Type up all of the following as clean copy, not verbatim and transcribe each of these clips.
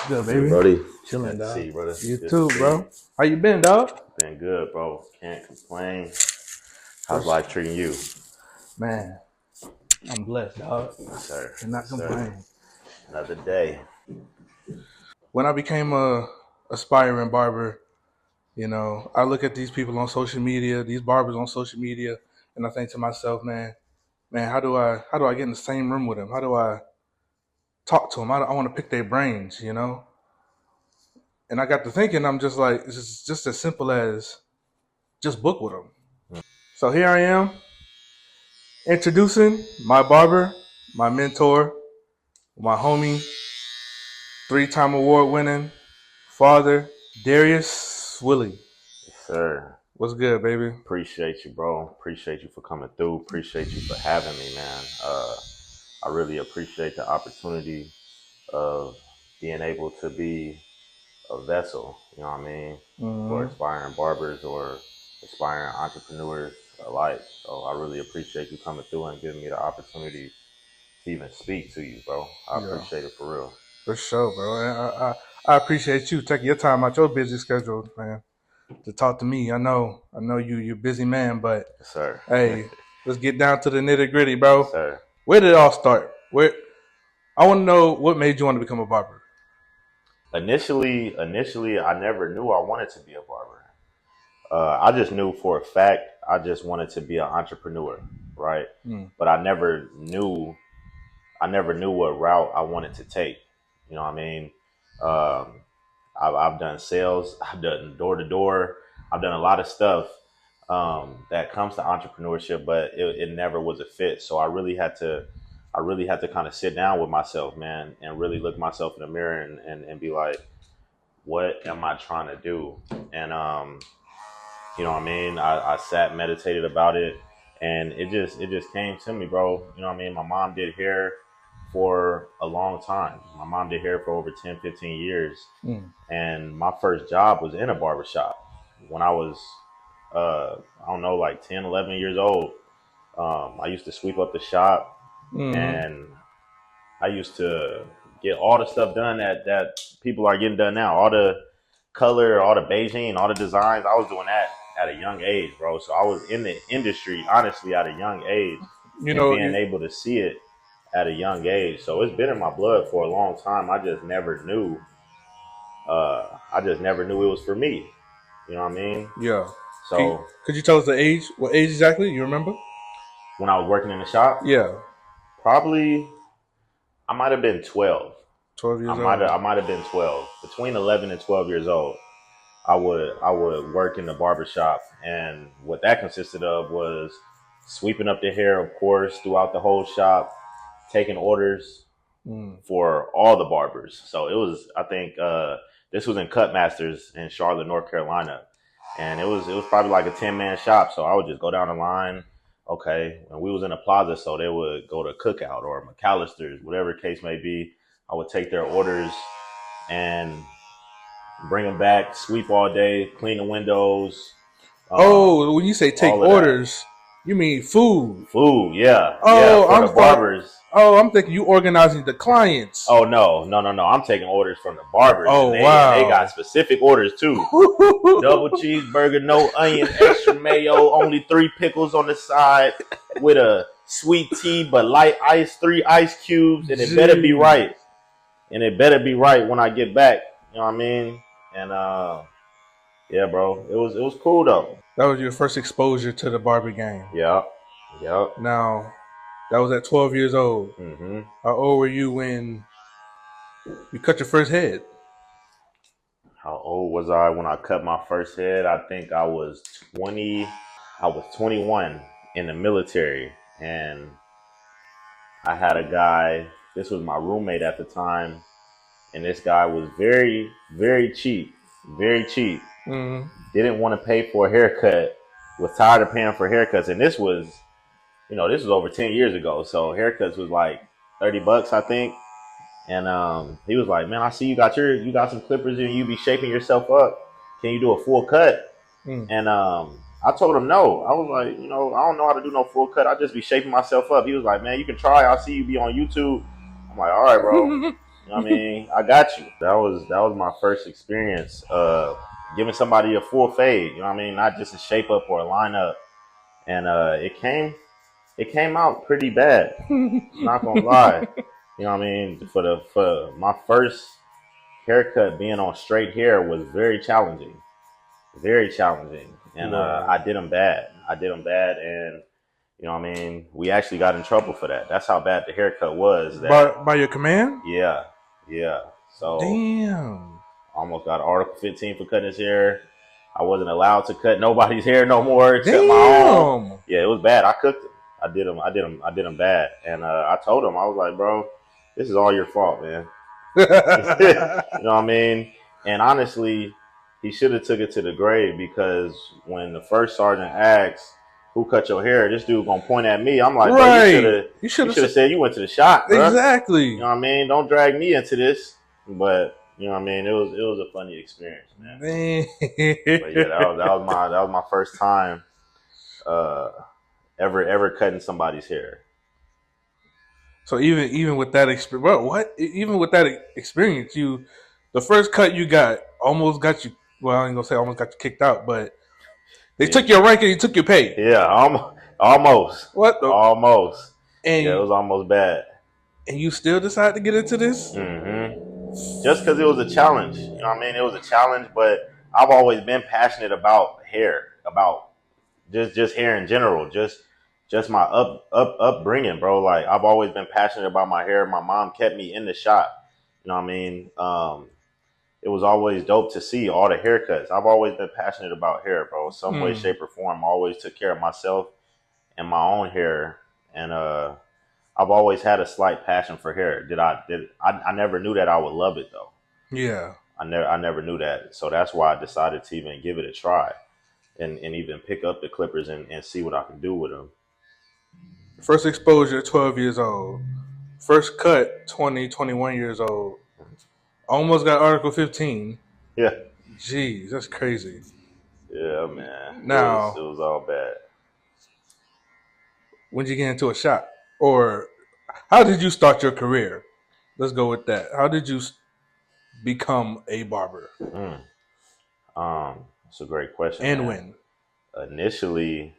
Good, baby. Brody. Chilling, dog. See you, brother. You too, bro. How you been, dog? Been good, bro. Can't complain. How's life treating you? Man, I'm blessed, dog. Yes, sir. Cannot complain. Another day. When I became a aspiring barber, you know, I look at these people on social media, these barbers on social media, and I think to myself, man, how do I get in the same room with them? How do I talk to them? I want to pick their brains, you know. And I got to thinking, I'm just like, it's just as simple as just book with them. So here I am, introducing my barber, my mentor, my homie, 3-time award-winning father, Darius Swilley. Yes, sir. What's good, baby? Appreciate you, bro. Appreciate you for coming through. Appreciate you for having me, man. I really appreciate the opportunity of being able to be a vessel, you know what I mean, for aspiring barbers or aspiring entrepreneurs alike. So I really appreciate you coming through and giving me the opportunity to even speak to you, bro. I appreciate it for real. For sure, bro. I appreciate you taking your time out your busy schedule, man, to talk to me. I know you're a busy man, but Yes, sir. Hey, let's get down to the nitty gritty, bro. Yes, sir. Where did it all start? I want to know what made you want to become a barber. Initially, I never knew I wanted to be a barber. I just knew for a fact I just wanted to be an entrepreneur, right? But I never knew what route I wanted to take. You know what I mean? I've done sales, I've done door to door, I've done a lot of stuff that comes to entrepreneurship, but it never was a fit. So I really had to kind of sit down with myself, man, and really look myself in the mirror and be like, what am I trying to do? And you know what I mean? I sat, meditated about it, and it just came to me, bro. You know what I mean? My mom did hair for a long time. My mom did hair for over 10, 15 years. And my first job was in a barbershop when I was, I don't know, like 10, 11 years old. I used to sweep up the shop and I used to get all the stuff done that people are getting done now. All the color, all the beiging, all the designs. I was doing that at a young age, bro. So I was in the industry, honestly, at a young age. You know, being able to see it at a young age. So it's been in my blood for a long time. I just never knew. It was for me. You know what I mean? Yeah. So could you tell us the age? What age exactly? You remember? When I was working in the shop? Yeah. Probably, I might have been 12. 12 years old. I might have been 12. Between 11 and 12 years old, I would work in the barbershop, and what that consisted of was sweeping up the hair, of course, throughout the whole shop, taking orders for all the barbers. So it was, I think, this was in Cut Masters in Charlotte, North Carolina, and it was probably like a 10-man shop. So I would just go down the line. Okay, and we was in a plaza, so they would go to Cookout or McAllister's, whatever case may be. I would take their orders and bring them back, sweep all day, clean the windows. When you say take orders, you mean food? Food, yeah. Oh, yeah, for the barbers. I'm thinking you organizing the clients. Oh no! I'm taking orders from the barbers. Oh, wow! They got specific orders too. Double cheeseburger, no onion, extra mayo, only 3 pickles on the side, with a sweet tea but light ice, 3 ice cubes, and it better be right. And it better be right when I get back. You know what I mean? And yeah, bro, it was cool though. That was your first exposure to the barber game. Yep. Now, that was at 12 years old. How old were you when you cut your first head? How old was I when I cut my first head? I think I was 20. I was 21 in the military, and I had a guy. This was my roommate at the time, and this guy was very, very cheap. Very cheap. Didn't want to pay for a haircut. Was tired of paying for haircuts, and this was over 10 years ago. So haircuts was like $30, I think. And he was like, "Man, I see you got some clippers and you be shaping yourself up. Can you do a full cut?" And I told him no. I was like, I don't know how to do no full cut. I just be shaping myself up. He was like, "Man, you can try. I see you be on YouTube." I'm like, "All right, bro." You know what I mean? I got you. That was my first experience giving somebody a full fade, you know what I mean? Not just a shape up or a line up. And it came out pretty bad. I'm not gonna lie. You know what I mean? For my first haircut, being on straight hair was very challenging. Very challenging. And Wow. I did them bad. I did them bad, and you know what I mean? We actually got in trouble for that. That's how bad the haircut was. That By your command? yeah, yeah. So Damn. almost got Article 15 for cutting his hair. I wasn't allowed to cut nobody's hair no more except my own. Damn. Yeah, it was bad. I cooked him. I did him bad. And I told him, I was like, bro, this is all your fault, man. You know what I mean? And honestly, he should have took it to the grave, because when the first sergeant asked, "Who cut your hair?" this dude gonna point at me. I'm like, bro, Right. you should have said you went to the shop, bro. You Exactly. know what I mean? Don't drag me into this. But you know what I mean? It was a funny experience, man. Man. But yeah, that was my first time uh, ever cutting somebody's hair. So even with that experience, what? Even with that experience, the first cut you got almost got you. Well, I ain't gonna say almost got you kicked out, but they Yeah, took your rank and they took your pay. yeah, almost, What the? almost. Yeah, it And was almost bad. and you still decide to get into this? Just because it was a challenge, you know what I mean? It was a challenge, but I've always been passionate about hair, about just hair in general, just my upbringing, bro. Like, I've always been passionate about my hair. My mom kept me in the shop. You know what I mean? It was always dope to see all the haircuts. I've always been passionate about hair, bro. Some way, Hmm. shape, or form. I always took care of myself and my own hair, and I've always had a slight passion for hair. I never knew that I would love it though. Yeah. I never knew that. So that's why I decided to even give it a try, and even pick up the clippers and see what I can do with them. First exposure, 12 years old. First cut, 20, 21 years old. Almost got Article 15. Yeah, Jeez, that's crazy. yeah, man. It was it Now, was all bad. when did you get into a shop? Or how did you start your career? Let's go with that. How did you become a barber? Mm. It's a great question, And man. when? Initially,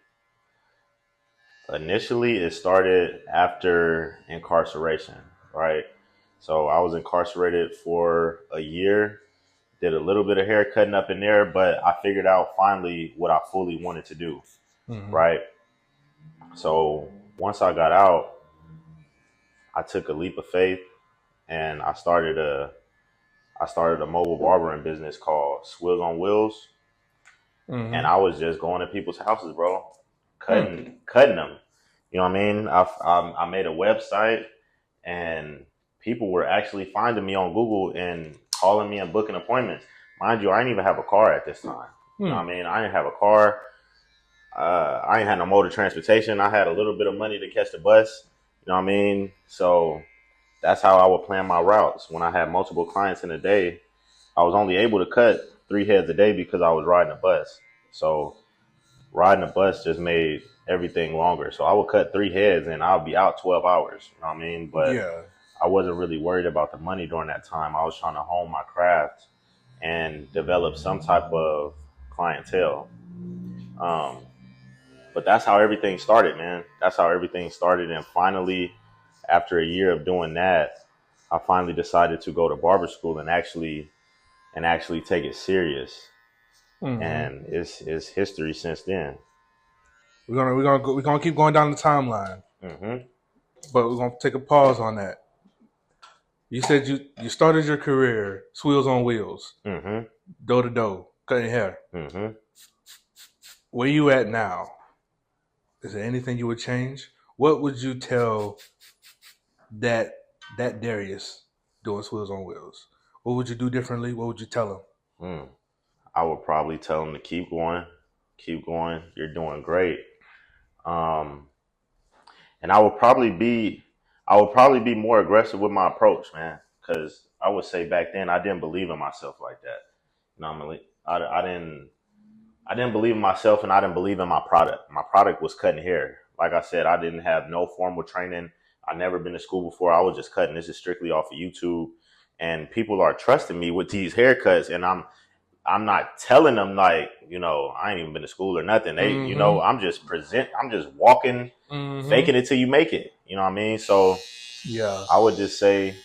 initially it started after incarceration, right? So I was incarcerated for a year, did a little bit of hair cutting up in there, but I figured out finally what I fully wanted to do, Hmm. right? So once I got out, I took a leap of faith, and I started a mobile barbering business called Swills on Wheels, and Hmm. I was just going to people's houses, bro, Hmm. cutting them. You know what I mean? I made a website, and people were actually finding me on Google and calling me and booking appointments. Mind you, I didn't even have a car at this time. You know Hmm. what I mean? I didn't have a car. I ain't had no mode of transportation. I had a little bit of money to catch the bus. You know what I mean? So that's how I would plan my routes. When I had multiple clients in a day, I was only able to cut 3 heads a day because I was riding a bus. So riding a bus just made everything longer. So I would cut 3 heads and I'll be out 12 hours. You know what I mean? But Yeah. I wasn't really worried about the money during that time. I was trying to hone my craft and develop some type of clientele. Um, but that's how everything started, man. That's how everything started. And finally, after a year of doing that, I finally decided to go to barber school and actually take it serious. Hmm. And it's history since then. We're gonna keep going down the timeline, Hmm. but we're gonna take a pause on that. You said you started your career Wheels on Wheels, Hmm. door to door, cutting hair. Hmm. Where you at now? Is there anything you would change? What would you tell that that Darius doing Wheels on Wheels? What would you do differently? What would you tell him? Mm. I would probably tell them to keep going, keep going. You're doing great. Um, and I would probably be more aggressive with my approach, man. Because I would say back then I didn't believe in myself like that. Normally, I didn't believe in myself, and I didn't believe in my product. My product was cutting hair. Like I said, I didn't have no formal training. I never been to school before. I was just cutting. This is strictly off of YouTube. and people are trusting me with these haircuts, and I'm not telling them like, I ain't even been to school or nothing. They, I'm just walking, faking it till you make it. You know what I mean? So yeah, I would just say,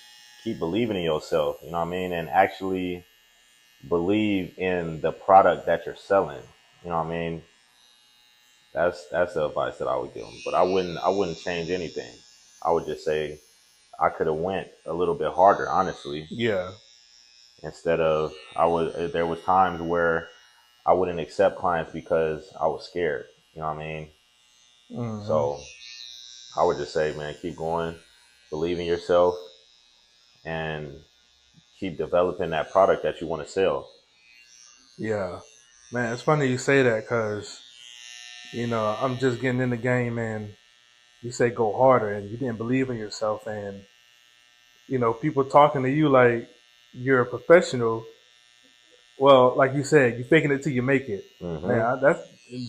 keep believing in yourself. You know what I mean? And actually believe in the product that you're selling. You know what I mean? That's the advice that I would give them. But I wouldn't change anything. I would just say I could have went a little bit harder, honestly. yeah, Instead of there was times where I wouldn't accept clients because I was scared. You know what I mean? So I would just say, man, keep going, believe in yourself, and keep developing that product that you want to sell. yeah. Man, it's funny you say that because, I'm just getting in the game and you say go harder and you didn't believe in yourself and, people talking to you like you're a professional. Well, like you said, you faking it till you make it. Man, Mm-hmm. that's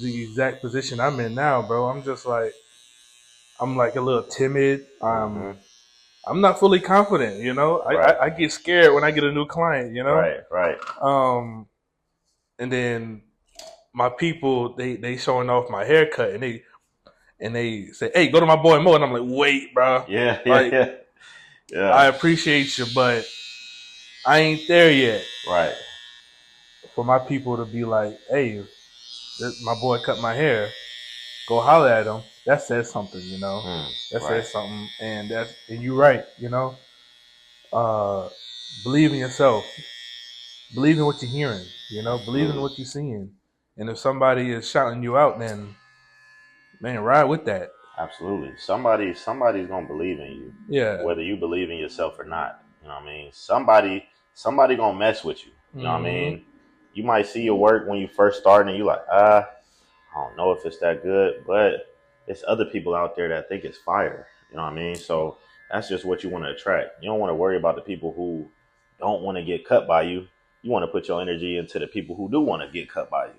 the exact position I'm in now, bro. I'm like a little timid. Mm-hmm. I'm not fully confident, Right. I get scared when I get a new client, Right. Right. And then my people they showing off my haircut and they say, "Hey, go to my boy Mo," and I'm like, "Wait, bro, Yeah. Yeah. like Yeah. I Yeah. appreciate you, but I ain't there yet." Right. For my people to be like, "Hey, my boy cut my hair," go holler at him. That says something, That Right. says something, and you're right, Uh, believe in yourself. Believe in what you're hearing. Believe in Absolutely. what you're seeing. And if somebody is shouting you out, then man, ride with that. Absolutely. Somebody's gonna believe in you, Yeah. whether you believe in yourself or not. You know what I mean? Somebody gonna mess with you. You know what I Mm-hmm. mean? You might see your work when you first start and you like, I don't know if it's that good, but it's other people out there that think it's fire. You know what I mean? So that's just what you want to attract. You don't want to worry about the people who don't want to get cut by you. You want to put your energy into the people who do want to get cut by you.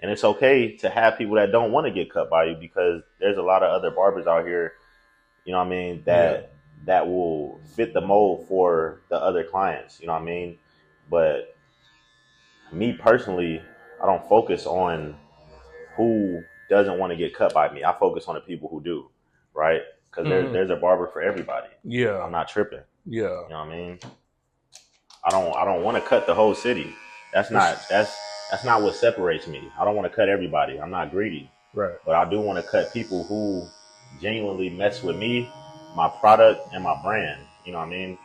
And it's okay to have people that don't want to get cut by you, because there's a lot of other barbers out here, you know what I mean, Yeah. that will fit the mold for the other clients, you know what I mean? But me personally, I don't focus on who doesn't want to get cut by me. I focus on the people who do, right? Because Mm-hmm. there's a barber for everybody. Yeah. I'm not tripping. Yeah. You know what I mean? I don't want to cut the whole city. That's not what separates me. I don't want to cut everybody. I'm not greedy, Right. but I do want to cut people who genuinely mess with me, my product, and my brand. You know what I mean?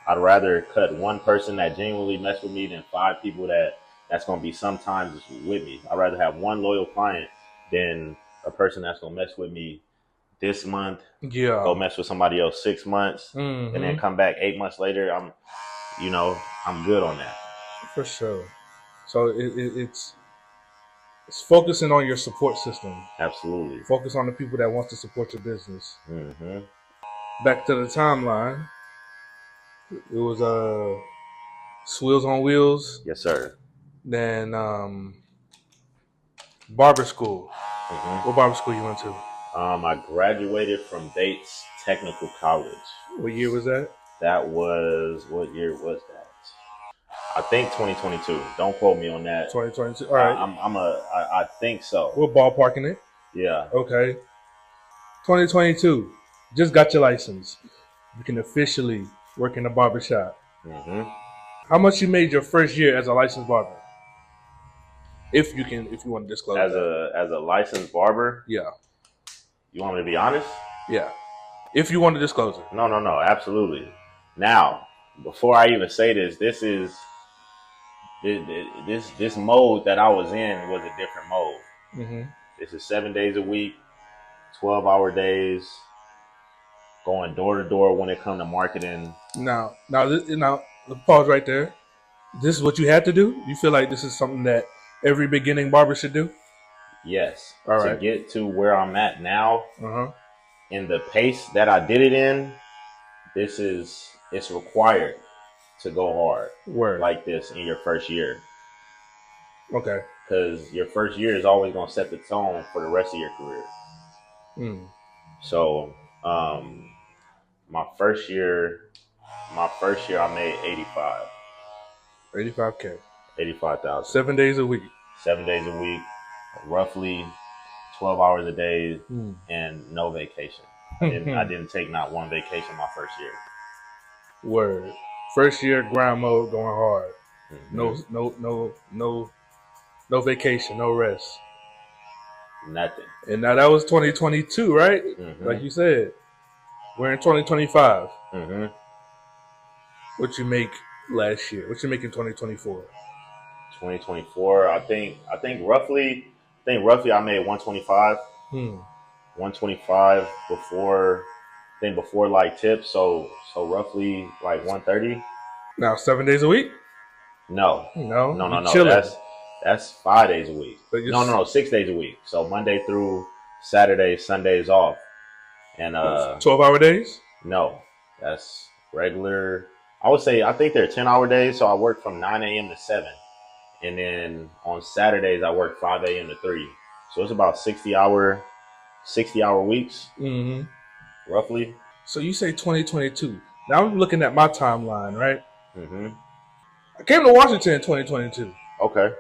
I'd rather cut one person that genuinely mess with me than five people that's going to be sometimes with me. I'd rather have one loyal client than a person that's going to mess with me this month, go Yeah. mess with somebody else 6 months, and then Mm-hmm. come back 8 months later. I'm good on that. For sure. So it's focusing on your support system. Absolutely. Focus on the people that want to support your business. Mm-hmm. Back to the timeline. It was Swills on Wheels, Yes, sir. then barber school. What Mm-hmm. barber school you went to? I graduated from Bates Technical College. What year was that? That was, what year was that? I think 2022. Don't quote me on that. 2022. All right. I think so. We're ballparking it. Yeah. Okay. 2022. Just got your license. You can officially work in a barber shop. Mm-hmm. How much you made your first year as a licensed barber? If you want to disclose As that. a licensed barber, Yeah. you want me to be honest? Yeah. If you want to disclose it. No, absolutely. Now, before I even say this is this mode that I was in was a different mode. Mm-hmm. This is 7 days a week, 12-hour days, going door to door when it comes to marketing. Now, let's pause right there. This is what you had to do. You feel like this is something that every beginning barber should do? Yes, All to right. get to where I'm at now, Uh-huh. in the pace that I did it in, it's required to go hard Word. like this in your first year, Okay. because your first year is always going to set the tone for the rest of your career. Mm. So, my first year, My first year, I made 85. 85K. 85,000. 7 days a week. 7 days a week, roughly 12 hours a day, Hmm. and no vacation. I didn't take not one vacation my first year. Word. First year grind mode going hard. Mm-hmm. No vacation, no rest. Nothing. And now that was 2022, right? Mm-hmm. Like you said. We're in 2025. Mm-hmm. What you make last year? What you make in 2024? 2024, I think roughly I made 125. 125 before like tips, so roughly like 130. Now 7 days a week? No. Chilling. That's 5 days a week. No, 6 days a week. So Monday through Saturday, Sunday is off. And 12-hour days? No, that's regular. I think they're 10-hour days. So I work from 9 a.m. to 7. And then on Saturdays, I work 5 a.m. to 3. So it's about 60-hour weeks, roughly. So you say 2022. Now I'm looking at my timeline, right? Mm-hmm. I came to Washington in 2022. Okay.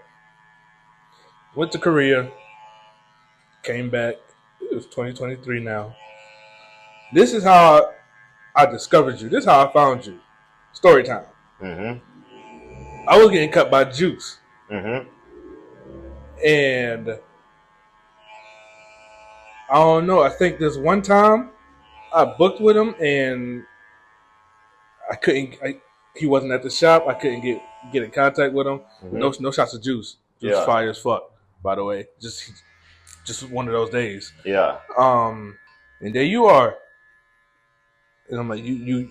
Went to Korea. Came back. It was 2023 now. This is how I discovered you. This is how I found you. Story time. Mm-hmm. I was getting cut by Juice. Mm-hmm. And I don't know. I think this one time I booked with him and I couldn't. He wasn't at the shop. I couldn't get in contact with him. Mm-hmm. No shots of Juice. Juice fire as fuck. By the way, just one of those days. Yeah. And there you are. And I'm like, you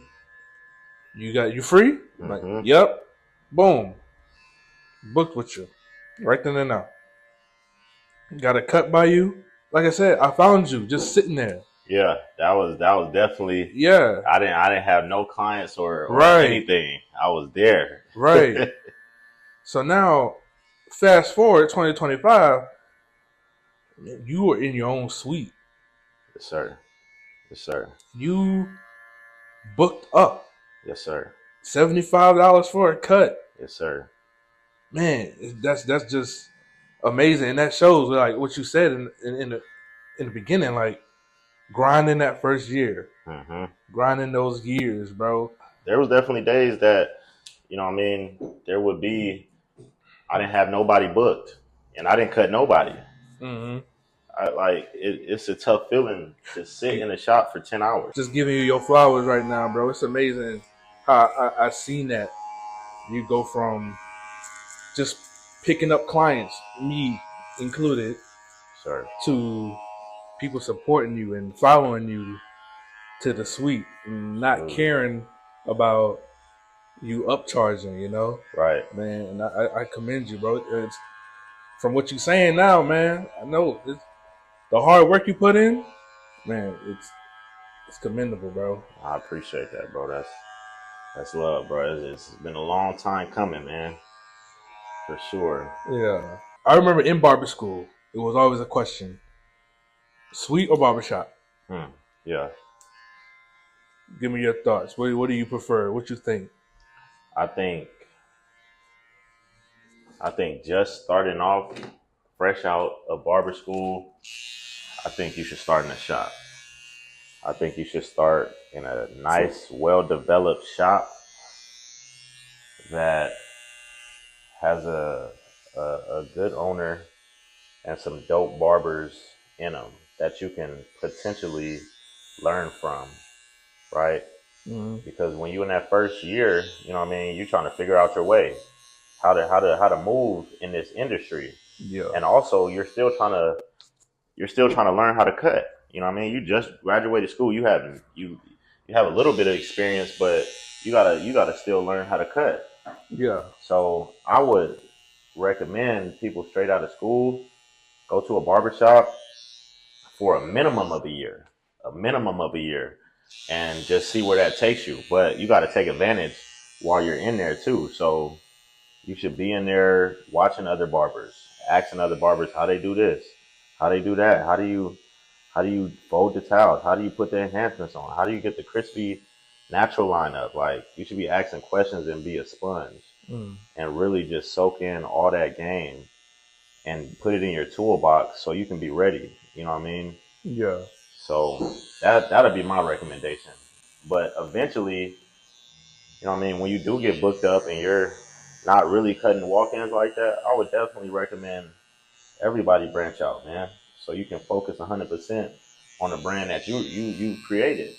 free? I'm like, yep. Boom. Booked with you. Right then and now. Got a cut by you. Like I said, I found you just sitting there. Yeah, that was definitely. Yeah. I didn't have no clients or anything. I was there. Right. So now, fast forward 2025, you are in your own suite. Yes, sir. Yes, sir. You booked up. Yes, sir. $75 for a cut. Yes, sir. Man, that's just amazing, and that shows like what you said in the beginning, like grinding that first year, grinding those years, bro. There was definitely days that, there would be, I didn't have nobody booked, and I didn't cut nobody. It's a tough feeling to sit in a shop for 10 hours. Just giving you your flowers right now, bro. It's amazing how I seen that. You go from just picking up clients, me included, sir, to people supporting you and following you to the suite and not caring about you upcharging, Right. Man, and I commend you, bro. It's, from what you're saying now, man, I know the hard work you put in, man, it's commendable, bro. I appreciate that, bro. That's love, bro. It's been a long time coming, man. For sure. Yeah. I remember in barber school, it was always a question: suite or barbershop? Yeah. Give me your thoughts. What do you prefer? What you think? I think just starting off, fresh out of barber school, I think you should start in a shop. I think you should start in a nice, well-developed shop that has a good owner and some dope barbers in them that you can potentially learn from, right? Because when you're in that first year, you're trying to figure out your way, how to move in this industry. Yeah. And also you're still trying to learn how to cut. You just graduated school. You have a little bit of experience, but you gotta still learn how to cut. Yeah. So I would recommend people straight out of school go to a barbershop for a minimum of a year, and just see where that takes you. But you got to take advantage while you're in there too. So you should be in there watching other barbers, asking other barbers how they do this, how they do that, how do you fold the towels, how do you put the enhancements on, how do you get the crispy natural lineup. Like you should be asking questions and be a sponge and really just soak in all that game and put it in your toolbox so you can be ready. You know what I mean? Yeah. So that'll be my recommendation. But eventually, you know what I mean, when you do get booked up and you're not really cutting walk-ins like that, I would definitely recommend everybody branch out, man. So you can focus 100% on the brand that you created.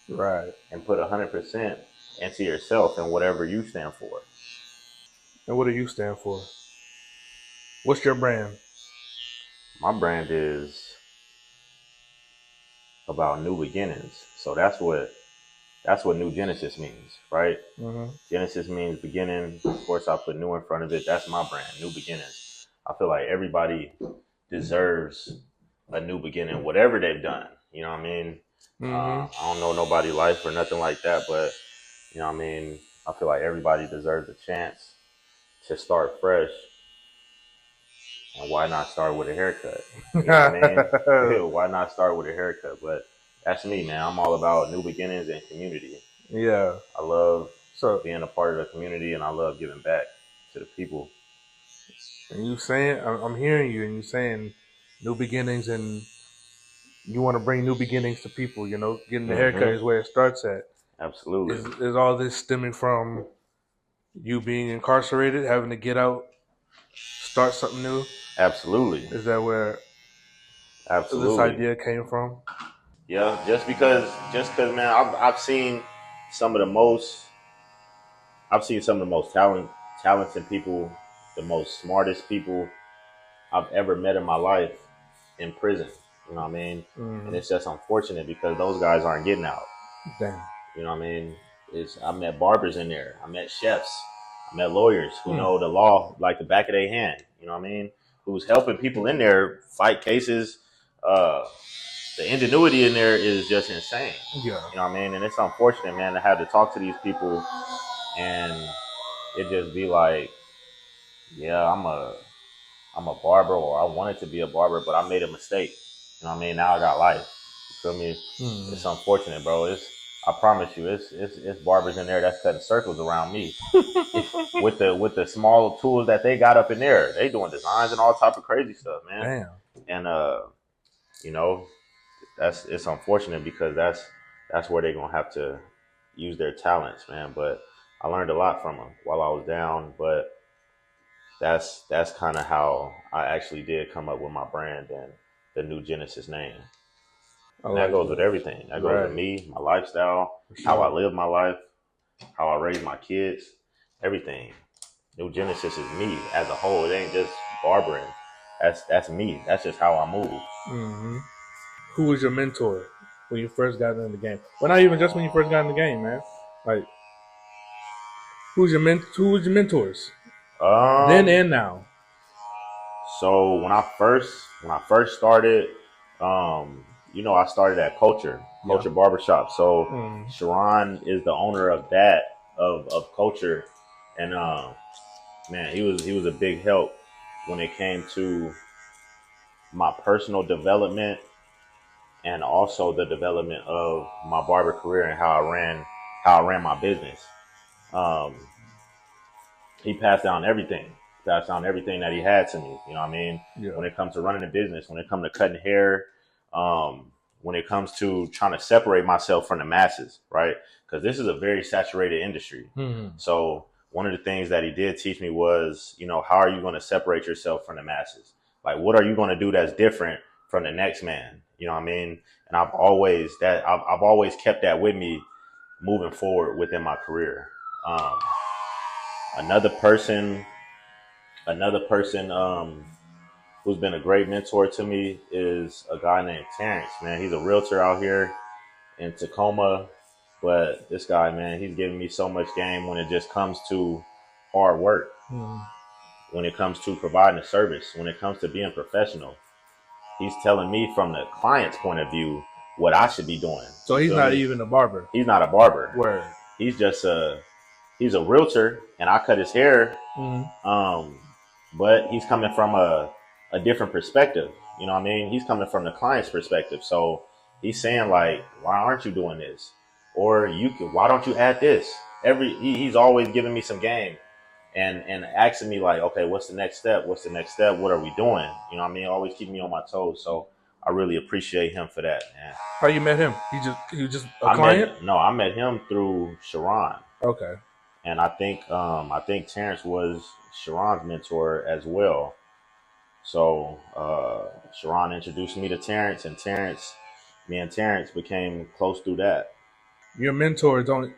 Right. And put 100% into yourself and whatever you stand for. And what do you stand for? What's your brand? My brand is about new beginnings. So that's what New Genesis means, right? Mm-hmm. Genesis means beginning. Of course, I put new in front of it. That's my brand, New Beginnings. I feel like everybody deserves a new beginning, whatever they've done. You know what I mean? I don't know nobody's life or nothing like that, but you know what I mean? I feel like everybody deserves a chance to start fresh. And why not start with a haircut? You know what I mean? Why not start with a haircut? But that's me, man. I'm all about new beginnings and community. Yeah. I love being a part of the community, and I love giving back to the people. And you saying, I'm hearing you, and you saying new beginnings, and you want to bring new beginnings to people. You know, getting the haircut is where it starts at. Absolutely. Is all this stemming from you being incarcerated, having to get out, start something new? Absolutely. Is that where this idea came from? Yeah, just because, man, I've seen some of the most talented people, the most smartest people I've ever met in my life in prison. You know what I mean? And it's just unfortunate because those guys aren't getting out. Damn. You know what I mean? I met barbers in there. I met chefs. I met lawyers who know the law like the back of their hand. You know what I mean? Who's helping people in there fight cases. The ingenuity in there is just insane. Yeah. You know what I mean? And it's unfortunate, man, to have to talk to these people and it just be like, yeah, I'm a barber, or I wanted to be a barber, but I made a mistake. You know what I mean? Now I got life. You feel me? It's unfortunate, bro. I promise you, it's barbers in there that's cutting circles around me with the small tools that they got up in there. They doing designs and all type of crazy stuff, man. Damn. And you know, it's unfortunate because that's where they're gonna have to use their talents, man. But I learned a lot from them while I was down, but that's kind of how I actually did come up with my brand and the New Genesis name. And that goes with everything. That goes with me, my lifestyle, how I live my life, how I raise my kids, everything. New Genesis is me as a whole. It ain't just barbering. That's me. That's just how I move. Who was your mentor when you first got into the game? Well, not even just when you first got in the game, man. Like, who was your mentors? Then and now. So when I first started, you know, I started at Culture Barbershop. So Sharon is the owner of that of Culture, and man, he was a big help when it came to my personal development and also the development of my barber career and how I ran my business. He passed down everything that he had to me. You know what I mean? Yeah. When it comes to running a business, when it comes to cutting hair, when it comes to trying to separate myself from the masses, right? Because this is a very saturated industry. So one of the things that he did teach me was, you know, how are you going to separate yourself from the masses? Like, what are you going to do that's different from the next man? You know what I mean? And I've always kept that with me moving forward within my career. Another person who's been a great mentor to me is a guy named Terrence, man. He's a realtor out here in Tacoma, but this guy, man, he's giving me so much game when it just comes to hard work, when it comes to providing a service, when it comes to being professional. He's telling me from the client's point of view what I should be doing. So he's not even a barber. He's not a barber. Word. He's just he's a realtor, and I cut his hair. But he's coming from a different perspective. You know what I mean? He's coming from the client's perspective. So he's saying, like, why aren't you doing this? Or you could, why don't you add this? He's always giving me some game and asking me like, okay, what's the next step? What's the next step? What are we doing? You know what I mean? Always keeping me on my toes. So I really appreciate him for that, man. How you met him? He just a client? I met him through Sharon. Okay. And I think Terrence was Sharon's mentor as well. So Sharon introduced me to Terrence, and me and Terrence became close through that. Your mentors don't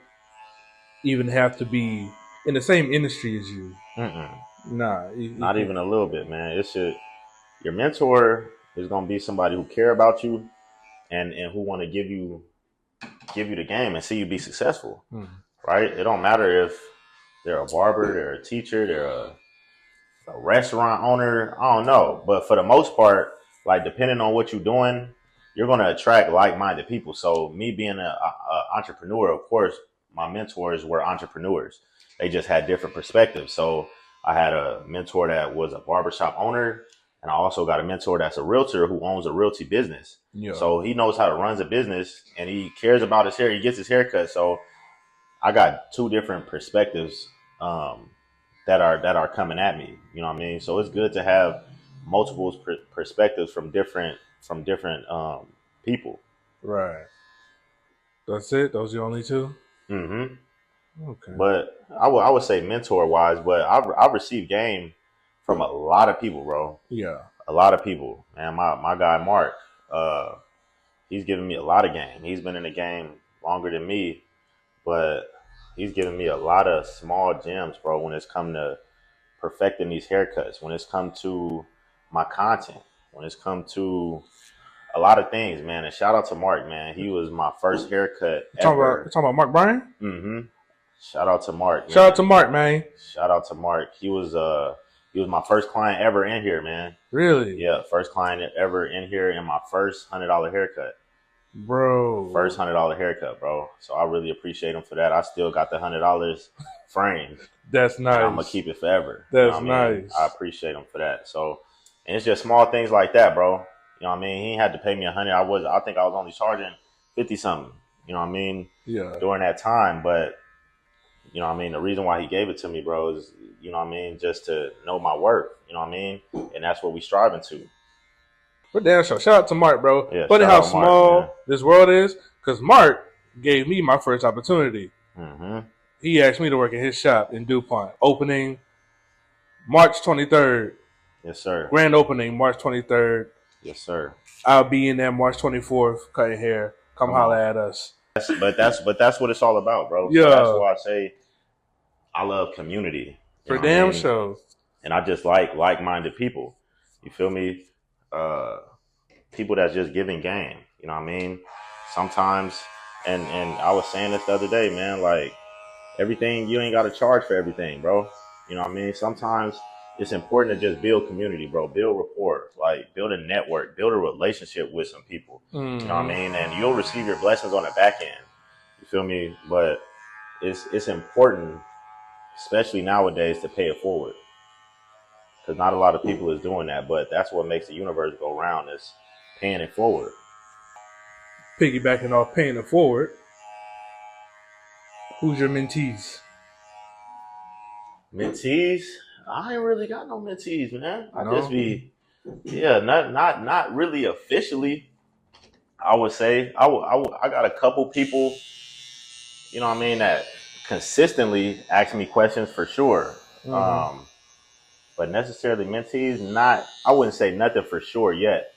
even have to be in the same industry as you. Mm-mm. Nah, not even a little bit, man. Your mentor is gonna be somebody who care about you and who want to give you the game and see you be successful. Right? It don't matter if they're a barber, they're a teacher, they're a restaurant owner. I don't know, but for the most part, like depending on what you're doing, you're gonna attract like-minded people. So me being an entrepreneur, of course, my mentors were entrepreneurs. They just had different perspectives. So I had a mentor that was a barbershop owner, and I also got a mentor that's a realtor who owns a realty business. Yeah. So he knows how to run a business, and he cares about his hair. He gets his hair cut. So I got two different perspectives that are coming at me. You know what I mean? So it's good to have multiple perspectives from different people. Right. That's it? Those are the only two? Mm-hmm. Okay. But I would say mentor wise, but I've received game from a lot of people, bro. Yeah. A lot of people. Man, my guy Mark, he's given me a lot of game. He's been in the game longer than me, but he's given me a lot of small gems, bro, when it's come to perfecting these haircuts, when it's come to my content, when it's come to a lot of things, man. And shout out to Mark, man. He was my first haircut ever. You're talking about Mark Bryan? Mm-hmm. Shout out to Mark. Man. Shout out to Mark, man. Shout out to Mark. He was my first client ever in here, man. Really? Yeah, first client ever in here and my first $100 haircut. Bro. First $100 haircut, bro. So I really appreciate him for that. I still got the $100 framed. That's nice. I'm gonna keep it forever. That's you know I mean? nice. I appreciate him for that. So, and it's just small things like that, bro. You know what I mean? He had to pay me $100. I think I was only charging 50 something. You know what I mean? Yeah. During that time, but you know what I mean? The reason why he gave it to me, bro, is you know what I mean, just to know my worth. You know what I mean? And that's what we striving to. But damn sure. Shout out to Mark, bro. Yeah, funny how small Mark, this world is, because Mark gave me my first opportunity. Mm-hmm. He asked me to work in his shop in DuPont. Opening March 23rd. Yes, sir. Grand opening March 23rd. Yes, sir. I'll be in there March 24th cutting hair. Come holler at us. But that's what it's all about, bro. Yeah. So that's why I say I love community. For damn sure. And I just like-minded people. You feel me? People that's just giving game. You know what I mean? Sometimes, and I was saying this the other day, man, like everything, you ain't got to charge for everything, bro. You know what I mean? Sometimes it's important to just build community, bro. Build rapport, like build a network, build a relationship with some people. Mm-hmm. You know what I mean? And you'll receive your blessings on the back end. You feel me? But it's important, especially nowadays, to pay it forward. Because not a lot of people is doing that, but that's what makes the universe go round, is paying it forward. Piggybacking off paying it forward, who's your mentees? Mentees? I ain't really got no mentees, man. I just be, not really officially. I would say I got a couple people, you know what I mean, that consistently ask me questions for sure. Mm-hmm. But necessarily mentees, I wouldn't say nothing for sure yet.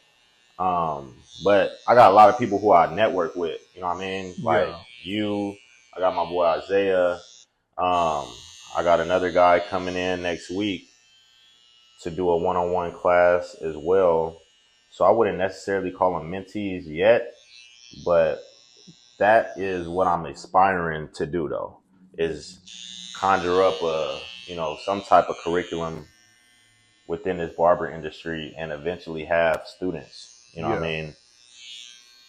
But I got a lot of people who I network with, you know what I mean? Like you, I got my boy Isaiah. I got another guy coming in next week to do a one-on-one class as well. So I wouldn't necessarily call them mentees yet, but that is what I'm aspiring to do though, is conjure up some type of curriculum within this barber industry and eventually have students, you know what I mean,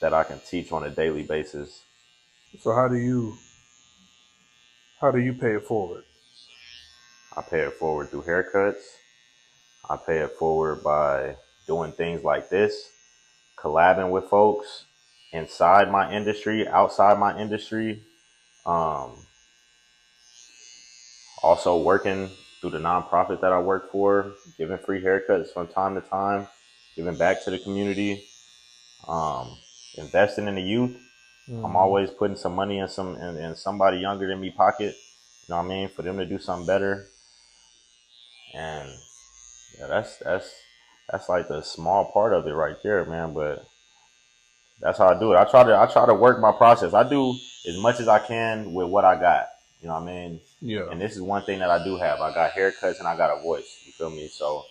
that I can teach on a daily basis. So how do you pay it forward? I pay it forward through haircuts. I pay it forward by doing things like this, collabing with folks, inside my industry, outside my industry. Um, Also working through the nonprofit that I work for, giving free haircuts from time to time, giving back to the community, um, investing in the youth. I'm always putting some money in somebody younger than me pocket. You know what I mean? For them to do something better. And yeah, that's like the small part of it right there, man. But that's how I do it. I try to work my process. I do as much as I can with what I got. You know what I mean? Yeah. And this is one thing that I do have. I got haircuts and I got a voice. You feel me? So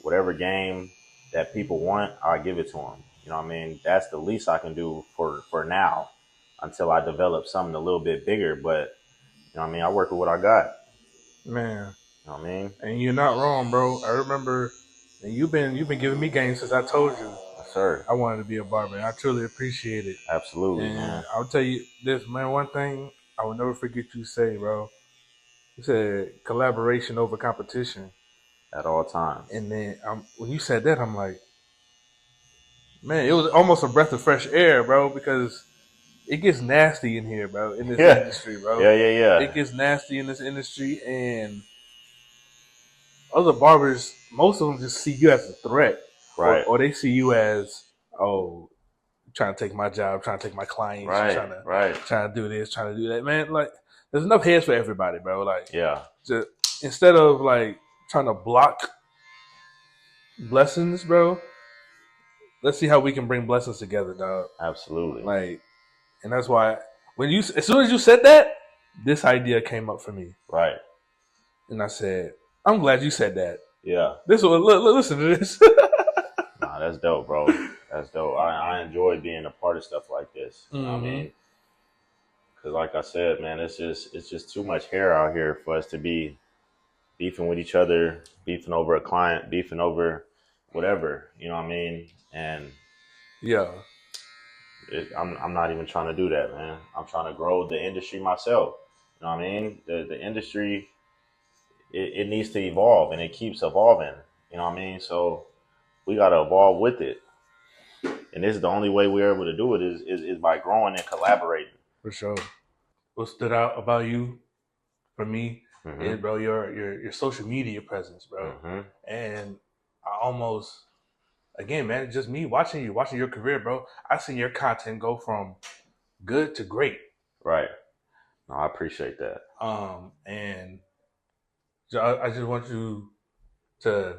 whatever game that people want, I give it to them. You know what I mean? That's the least I can do for now until I develop something a little bit bigger. But you know what I mean? I work with what I got. Man. You know what I mean? And you're not wrong, bro. I remember, and you've been giving me game since I told you Yes, sir. I wanted to be a barber. And I truly appreciate it. Absolutely, And man. I'll tell you this, man. One thing I will never forget you say, bro. You said collaboration over competition. At all times. And then when you said that, I'm like, man, it was almost a breath of fresh air, bro, because it gets nasty in here, bro, in this industry, bro. Yeah. It gets nasty in this industry, and other barbers, most of them just see you as a threat. Right. Or they see you as, oh, trying to take my job, trying to take my clients, trying to do this, trying to do that. Man, like, there's enough heads for everybody, bro. Like, just, instead of like trying to block blessings, bro, let's see how we can bring blessings together, dog. Absolutely. Like, and that's why as soon as you said that, this idea came up for me. Right. And I said, I'm glad you said that. Yeah. Listen to this. Nah, that's dope, bro. That's dope. I enjoy being a part of stuff like this. You know what I mean? Because like I said, man, it's just too much hair out here for us to be beefing with each other, beefing over a client, beefing over whatever. You know what I mean? And yeah, I'm not even trying to do that, man. I'm trying to grow the industry myself. You know what I mean? The industry, it needs to evolve, and it keeps evolving. You know what I mean? So we got to evolve with it. And this is the only way we're able to do it is by growing and collaborating. For sure. What stood out about you, for me, is, bro, your social media presence, bro. And I almost, again, man, just me watching your career, bro. I seen your content go from good to great. Right. No, I appreciate that. And I just want you to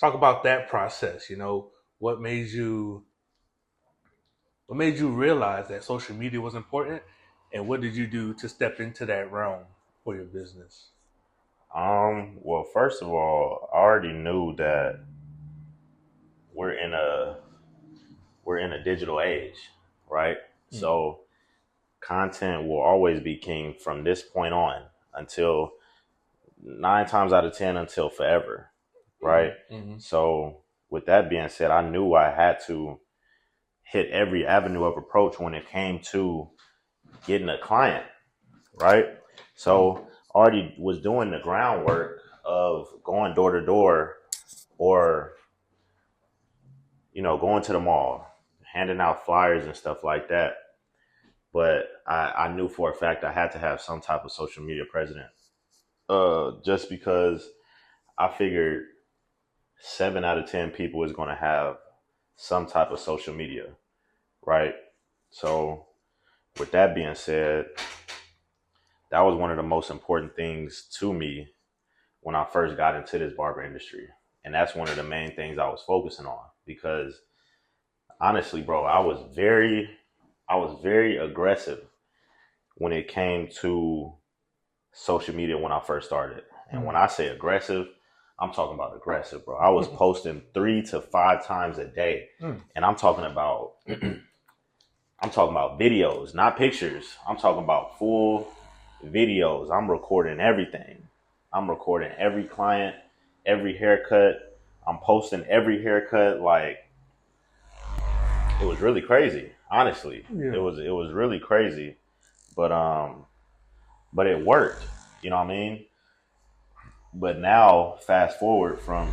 talk about that process. You know, what made you realize that social media was important, and what did you do to step into that realm for your business? Well, first of all, I already knew that we're in a digital age, right? So content will always be king from this point on until 9 times out of 10 until forever, right? So with that being said, I knew I had to hit every avenue of approach when it came to getting a client, right? So already was doing the groundwork of going door to door, or going to the mall, handing out flyers and stuff like that. But I knew for a fact I had to have some type of social media presence, just because I figured 7 out of 10 people is going to have some type of social media, right? So with that being said, that was one of the most important things to me when I first got into this barber industry. And that's one of the main things I was focusing on, because honestly, bro, I was very aggressive when it came to social media when I first started. And when I say aggressive, I'm talking about aggressive, bro. I was posting 3 to 5 times a day. And I'm talking about videos, not pictures. I'm talking about full videos. I'm recording everything. I'm recording every client, every haircut. I'm posting every haircut. Like, it was really crazy, honestly. It was really crazy. But it worked. You know what I mean? But now, fast forward from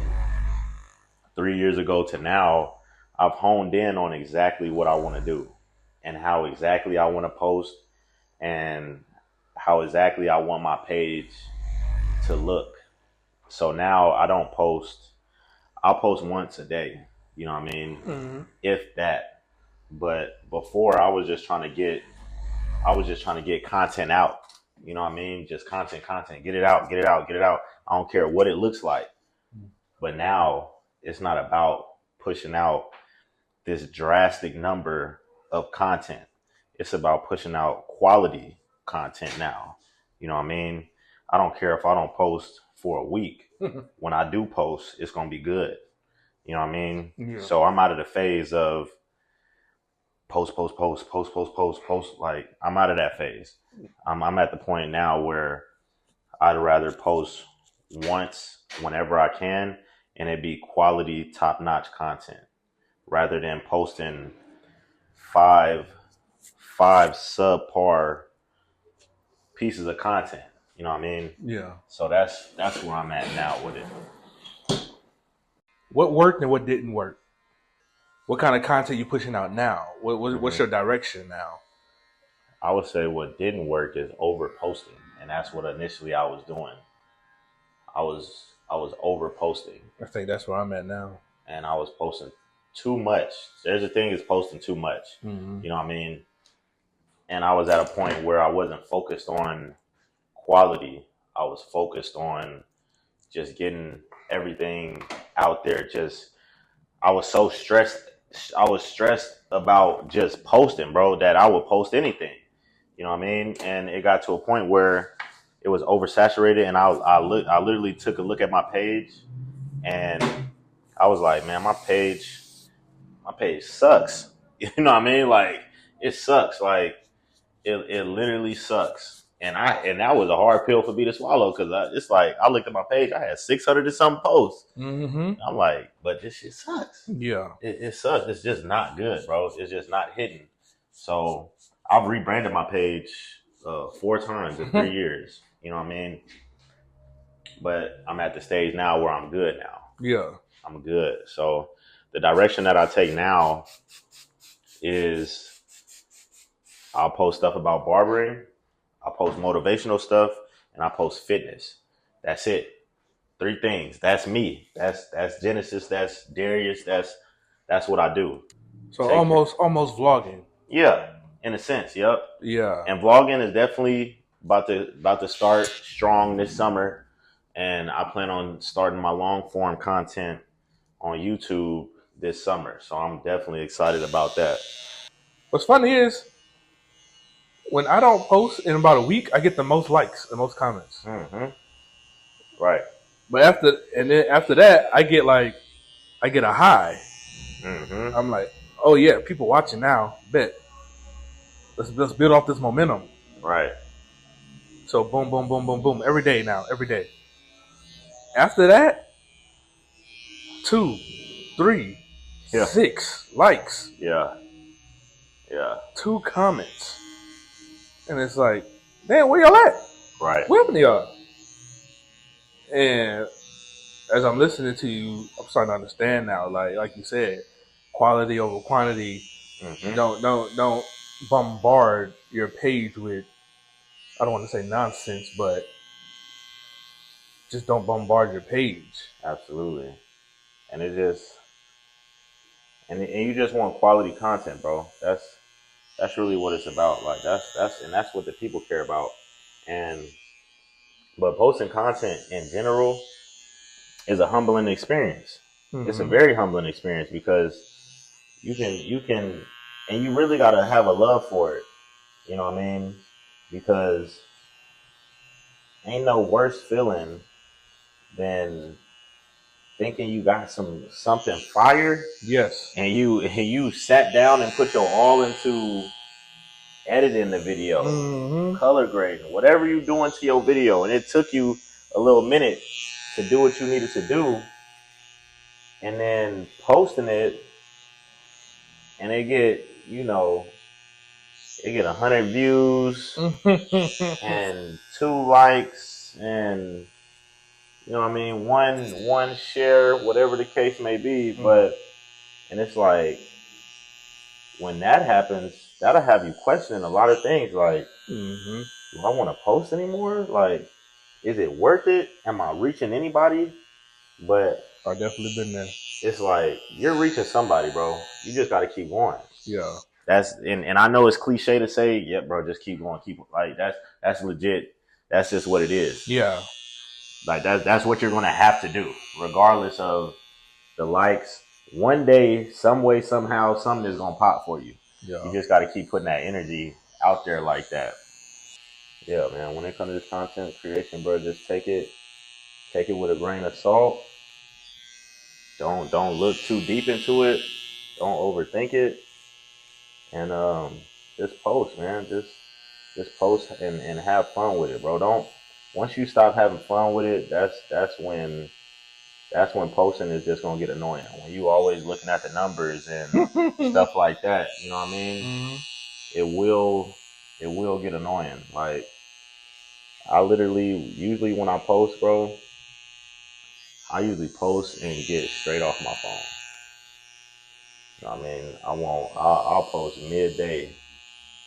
3 years ago to now, I've honed in on exactly what I want to do. and how exactly I want to post and how exactly I want my page to look. So now I don't post. I'll post once a day. You know what I mean? Mm-hmm. If that. But before I was just trying to get content out. You know what I mean? Just content. Get it out. I don't care what it looks like. But now it's not about pushing out this drastic number of content. It's about pushing out quality content now. You know what I mean? I don't care if I don't post for a week. When I do post, it's going to be good. You know what I mean? Yeah. So I'm out of the phase of post. Like, I'm out of that phase. I'm at the point now where I'd rather post once whenever I can, and it be quality, top-notch content, rather than posting five subpar pieces of content. You know what I mean? Yeah. So that's where I'm at now with it. What worked and what didn't work? What kind of content you pushing out now? What's your direction now? I would say what didn't work is over posting, and that's what initially I was doing. I was over posting. I think that's where I'm at now. And I was posting too much. There's a thing is posting too much. Mm-hmm. You know what I mean? And I was at a point where I wasn't focused on quality. I was focused on just getting everything out there. I was so stressed. I was stressed about just posting, bro, that I would post anything. You know what I mean? And it got to a point where it was oversaturated, and I literally took a look at my page, and I was like, man, my page sucks. You know what I mean? Like, it sucks. Like, it literally sucks. And that was a hard pill for me to swallow, because it's like, I looked at my page, I had 600 and something posts. Mm-hmm. I'm like, but this shit sucks. Yeah. It sucks. It's just not good, bro. It's just not hitting. So I've rebranded my page 4 times in 3 years. You know what I mean? But I'm at the stage now where I'm good now. Yeah. I'm good. So the direction that I take now is I'll post stuff about barbering, I'll post motivational stuff, and I post fitness. That's it. 3 things. That's me. That's Genesis. That's Darius. That's what I do. So almost vlogging. Yeah, in a sense. Yep. Yeah. And vlogging is definitely about to start strong this summer, and I plan on starting my long form content on YouTube this summer. So I'm definitely excited about that. What's funny is, when I don't post in about a week, I get the most likes and most comments. Mm-hmm. Right. But after that, I get a high. Mm-hmm. I'm like, oh yeah, people watching now. Bet. Let's build off this momentum. Right. So boom, boom, boom, boom, boom. Every day now. Every day. After that, 2, 3, 6 likes. Yeah. Yeah. 2 comments. And it's like, damn, where y'all at? Right. What happened to y'all? And as I'm listening to you, I'm starting to understand now. Like you said, quality over quantity. Mm-hmm. Don't bombard your page with, I don't want to say nonsense, but just don't bombard your page. Absolutely. And it just, and you just want quality content, bro. That's really what it's about. Like, that's what the people care about. But posting content in general is a humbling experience. Mm-hmm. It's a very humbling experience, because you can, and you really gotta have a love for it. You know what I mean? Because ain't no worse feeling than thinking you got something fire. Yes. And you sat down and put your all into editing the video, mm-hmm. color grading, whatever you doing to your video, and it took you a little minute to do what you needed to do, and then posting it, and it get 100 views and 2 likes, and you know what I mean, one share, whatever the case may be. But and it's like, when that happens, that'll have you questioning a lot of things. Like, Mm-hmm. do I want to post anymore? Like, is it worth it? Am I reaching anybody? But I've definitely been there. it's like you're reaching somebody, bro. You just got to keep going. Yeah. That's and I know it's cliche to say, yeah, bro, just keep going, keep like that's legit. That's just what it is. Yeah. Like that's what you're gonna have to do, regardless of the likes. One day, some way, somehow, something is gonna pop for you. Yeah. You just got to keep putting that energy out there like that. Yeah, man. When it comes to this content creation, bro, just take it with a grain of salt. Don't look too deep into it. Don't overthink it, and just post, man. Just post and have fun with it, bro. Don't once you stop having fun with it, that's when posting is just gonna get annoying. When you always looking at the numbers and stuff like that, you know what I mean? Mm-hmm. It will get annoying. Like I literally usually when I post, bro, I usually post and get straight off my phone. You know what I mean? I'll post midday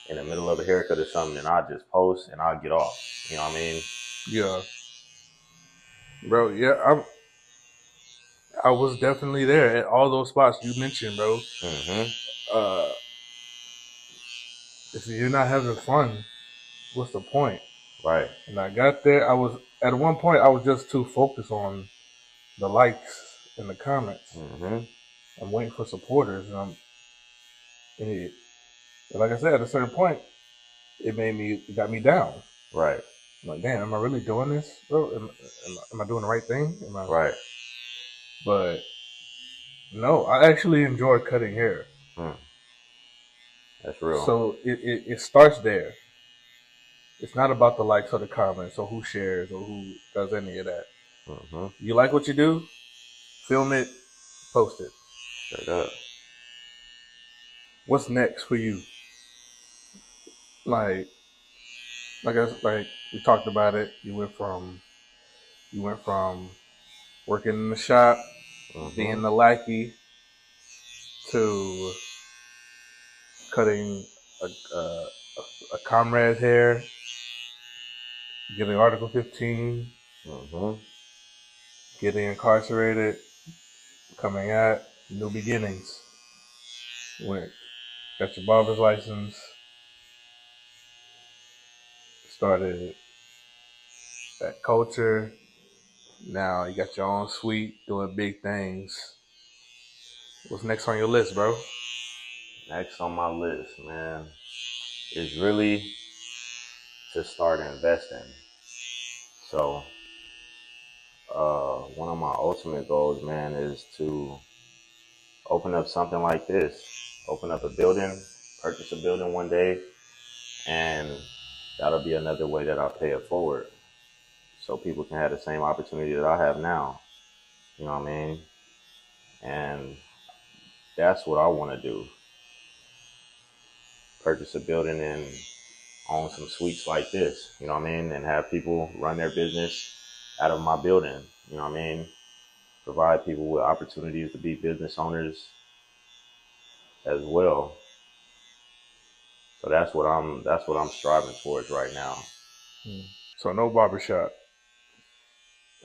in the middle of a haircut or something, and I'll just post and I'll get off. You know what I mean? Yeah. Bro, yeah, I was definitely there at all those spots you mentioned, bro. Mm-hmm. If you're not having fun, what's the point? Right. And I got there, at one point I was just too focused on the likes and the comments. Mm-hmm. I'm waiting for supporters, and like I said, at a certain point, it got me down. Right. I'm like, damn, am I really doing this, bro? Am I doing the right thing? Right. But no, I actually enjoy cutting hair. Mm. That's real. So it starts there. It's not about the likes or the comments or who shares or who does any of that. Mm-hmm. You like what you do, film it, post it. Straight up. What's next for you? Like, like we talked about it. You went from working in the shop, Mm-hmm. being the lackey, to cutting a comrade's hair, getting Article 15, Mm-hmm. getting incarcerated, coming out, new beginnings. Went, got your barber's license, started that culture. Now you got your own suite, doing big things. What's next on your list, bro? Next on my list, man, is really to start investing. So, one of my ultimate goals, man, is to open up something like this. Open up a building, purchase a building one day, and that'll be another way that I pay it forward. So people can have the same opportunity that I have now. You know what I mean? And that's what I want to do. Purchase a building and own some suites like this, you know what I mean? And have people run their business out of my building, you know what I mean? Provide people with opportunities to be business owners as well. So that's what I'm striving towards right now. So no barbershop.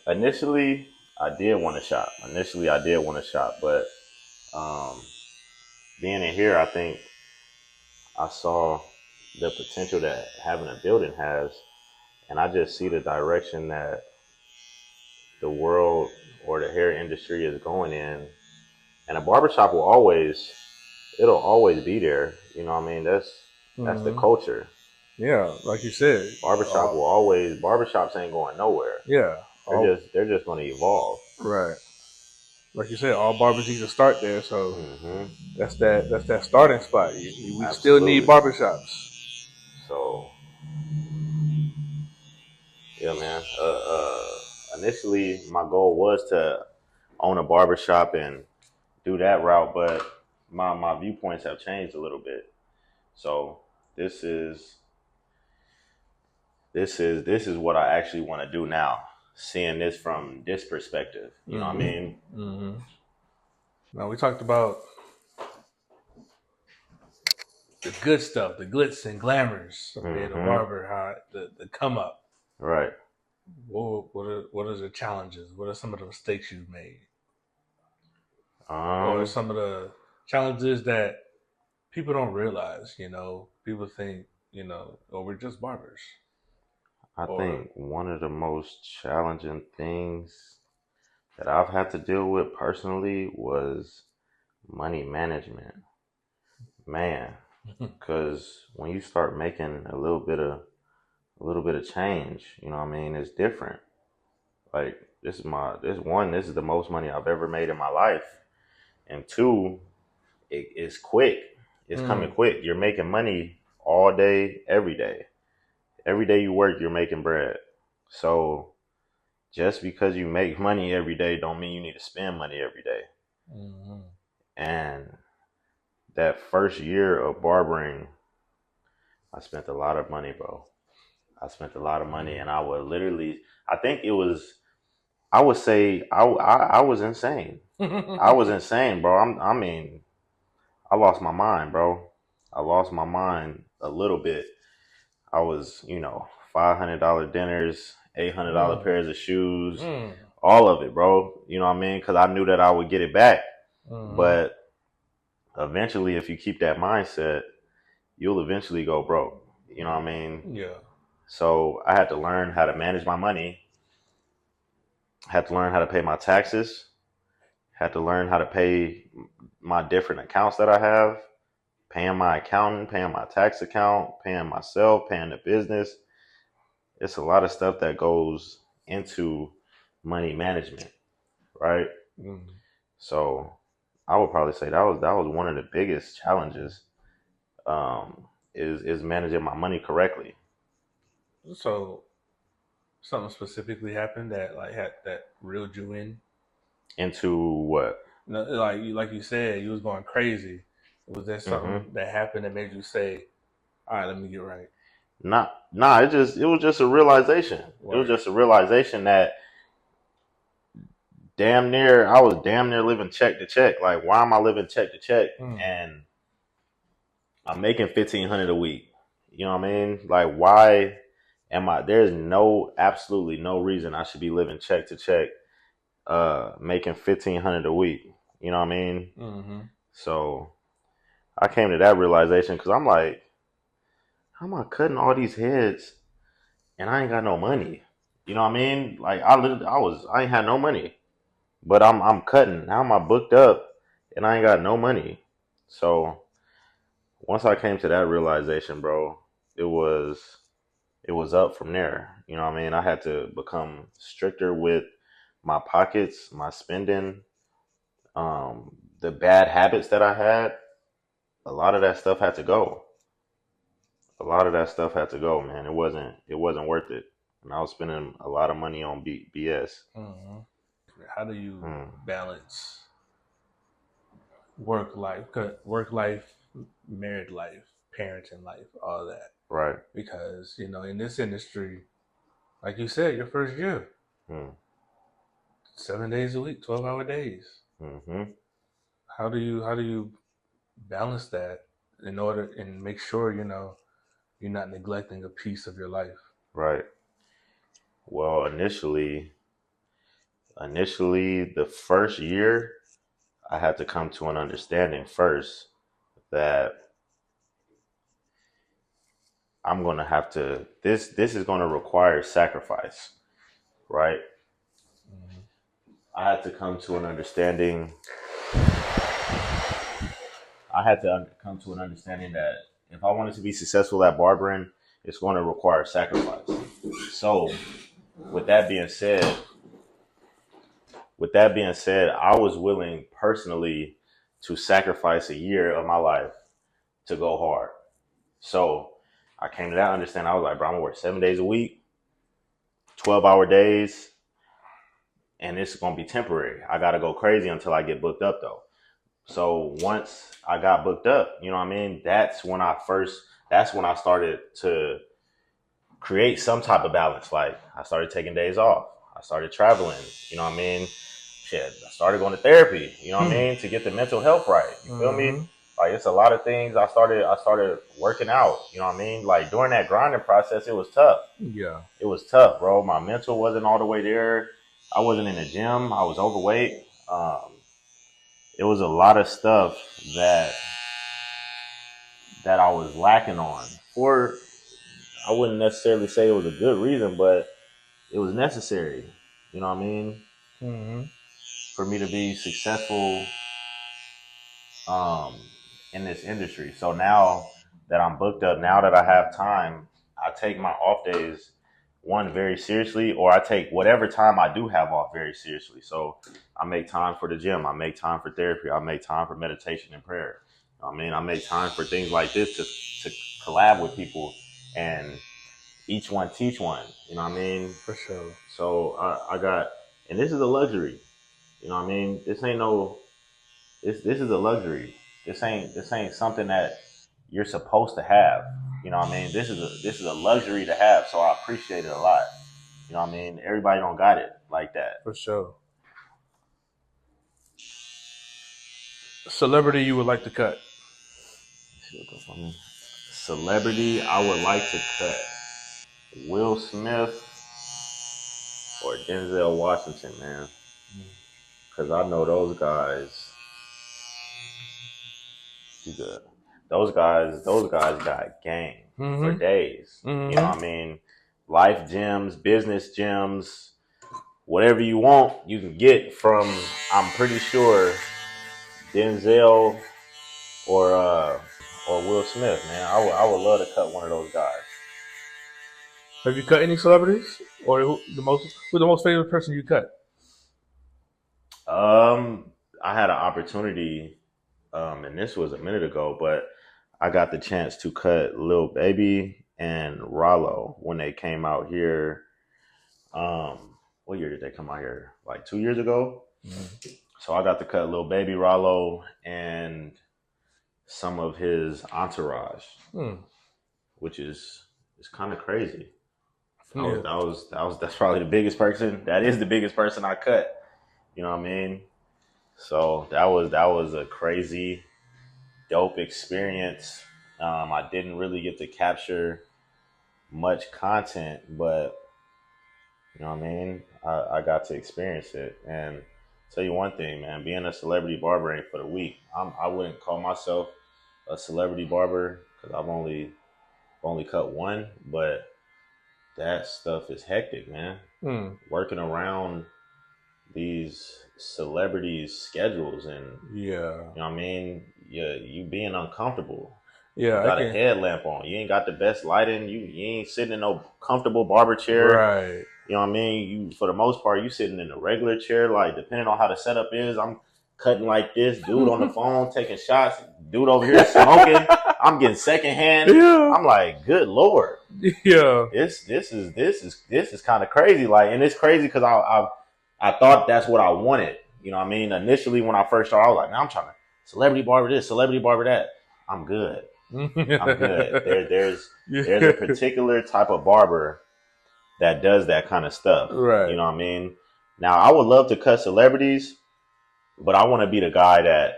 Initially, I did want to shop. But being in here, I think I saw the potential that having a building has, and I just see the direction that the world or the hair industry is going in. And a barbershop it'll always be there. You know what I mean? That's the culture. Yeah, like you said, Barbershops ain't going nowhere. Yeah, They're just going to evolve. Right. Like you said, all barbers need to start there. So Mm-hmm. that's that starting spot. We Absolutely. still need barbershops. So yeah, man. Initially, my goal was to own a barbershop and do that route, but my viewpoints have changed a little bit. So this is what I actually want to do now. Seeing this from this perspective, you know what I mean? Mm-hmm. Now we talked about the good stuff, the glitz and glamours of being a Mm-hmm. barber, how the come up. Right. What are the challenges? What are some of the mistakes you've made, or Um, some of the challenges that people don't realize? People think oh, we're just barbers, I or think one of the most challenging things that I've had to deal with personally was money management. Man, because when you start making a little bit of change, you know what I mean, it's different. Like this is the most money I've ever made in my life. And two, it's quick. It's coming mm, quick. You're making money all day, every day. Every day you work, you're making bread. So just because you make money every day don't mean you need to spend money every day. mm, And that first year of barbering, I spent a lot of money, bro. I spent a lot of money, and I would literally, I think it was, I would say, I was insane. I was insane, bro. I mean, I lost my mind, bro. I lost my mind a little bit. I was, $500 dinners, $800 mm, pairs of shoes, mm, all of it, bro. You know what I mean? Because I knew that I would get it back. mm, But eventually, if you keep that mindset, you'll eventually go broke. You know what I mean? yeah. So I had to learn how to manage my money, had to learn how to pay my taxes, had to learn how to pay my different accounts that I have, paying my accountant, paying my tax account, paying myself, paying the business. It's a lot of stuff that goes into money management, right? Mm. So I would probably say that was one of the biggest challenges, is managing my money correctly. So something specifically happened that had that reeled you in. Into what? No, like you said, you was going crazy. Was there Hmm. something that happened that made you say, "All right, let me get right"? Nah. It was just a realization. It was Word. just a realization that I was damn near living check to check. Like, why am I living check to check? Mm. And I'm making 1,500 a week. You know what I mean? Like, why am I? There's absolutely no reason I should be living check to check, making 1,500 a week. You know what I mean? Mm-hmm. So I came to that realization because I'm like, how am I cutting all these heads and I ain't got no money? You know what I mean? Like, I ain't had no money, but I'm cutting. How am I booked up and I ain't got no money? So once I came to that realization, bro, it was it was up from there. You know what I mean? I had to become stricter with my pockets, my spending, the bad habits that I had. A lot of that stuff had to go. A lot of that stuff had to go, man. It wasn't worth it. And I was spending a lot of money on BS. Mm-hmm. How do you Mm, balance work life, married life, parenting life, all that? right. Because in this industry, like you said, your first year, Mm, 7 days a week, 12-hour days. hmm. How do you balance that in order and make sure you're not neglecting a piece of your life? Right. Well, initially, the first year, I had to come to an understanding first that I'm gonna have to. This is gonna require sacrifice, right? Mm-hmm. I had to come to an understanding. I had to come to an understanding that if I wanted to be successful at barbering, it's going to require sacrifice. So, with that being said, I was willing personally to sacrifice a year of my life to go hard. So, I came to that understanding. I was like, bro, I'm gonna work 7 days a week, 12-hour days, and it's gonna be temporary. I gotta go crazy until I get booked up though. So once I got booked up, you know what I mean? That's when I started to create some type of balance. Like I started taking days off. I started traveling, you know what I mean? Shit, I started going to therapy, you know what I Hmm. mean? To get the mental health right. You feel Mm-hmm. me? Like it's a lot of things. I started working out. You know what I mean? Like during that grinding process, it was tough. Yeah. It was tough, bro. My mental wasn't all the way there. I wasn't in the gym. I was overweight. It was a lot of stuff that I was lacking on. For I wouldn't necessarily say it was a good reason, but it was necessary. You know what I mean? Mm-hmm. For me to be successful um, in this industry. So now that I'm booked up, now that I have time, I take my off days one very seriously, or I take whatever time I do have off very seriously. So I make time for the gym, I make time for therapy, I make time for meditation and prayer. I mean, I make time for things like this to collab with people and each one teach one. You know what I mean? For sure. So I got, and this is a luxury. You know what I mean? This ain't no. This is a luxury. This ain't something that you're supposed to have. You know what I mean? This is a luxury to have. So I appreciate it a lot. You know what I mean? Everybody don't got it like that. For sure. Celebrity you would like to cut? Celebrity I would like to cut: Will Smith or Denzel Washington, man. Because I know those guys. You good? Those guys got game for days. Mm-hmm. You know what I mean? Life gems, business gems, whatever you want, you can get from. I'm pretty sure Denzel or Will Smith, man. I would love to cut one of those guys. Have you cut any celebrities, or who's the most favorite person you cut? I had an opportunity, and this was a minute ago, but I got the chance to cut Lil Baby and Rollo when they came out here. What year did they come out here? Like 2 years ago. Mm-hmm. So I got to cut Lil Baby, Rollo, and some of his entourage, which is kind of crazy. That's probably the biggest person. That is the biggest person I cut. You know what I mean? So that was a crazy, dope experience. I didn't really get to capture much content, but you know what I mean? I got to experience it. And tell you one thing, man, being a celebrity barber ain't for the weak. I wouldn't call myself a celebrity barber because I've only cut one, but that stuff is hectic, man. Working around these celebrities' schedules and you know what I mean? You being uncomfortable. Yeah, you got a headlamp on. You ain't got the best lighting. You ain't sitting in no comfortable barber chair. Right. You know what I mean? You, for the most part, you sitting in a regular chair. Like, depending on how the setup is, I'm cutting like this. Dude on the phone taking shots. Dude over here smoking. I'm getting secondhand. Yeah. I'm like, good Lord. Yeah. This is kind of crazy. Like, and it's crazy because I thought that's what I wanted. You know what I mean? Initially, when I first started, I was like, man, I'm trying to celebrity barber this, celebrity barber that. I'm good. I'm good. There's a particular type of barber that does that kind of stuff. Right. You know what I mean? Now, I would love to cut celebrities, but I want to be the guy that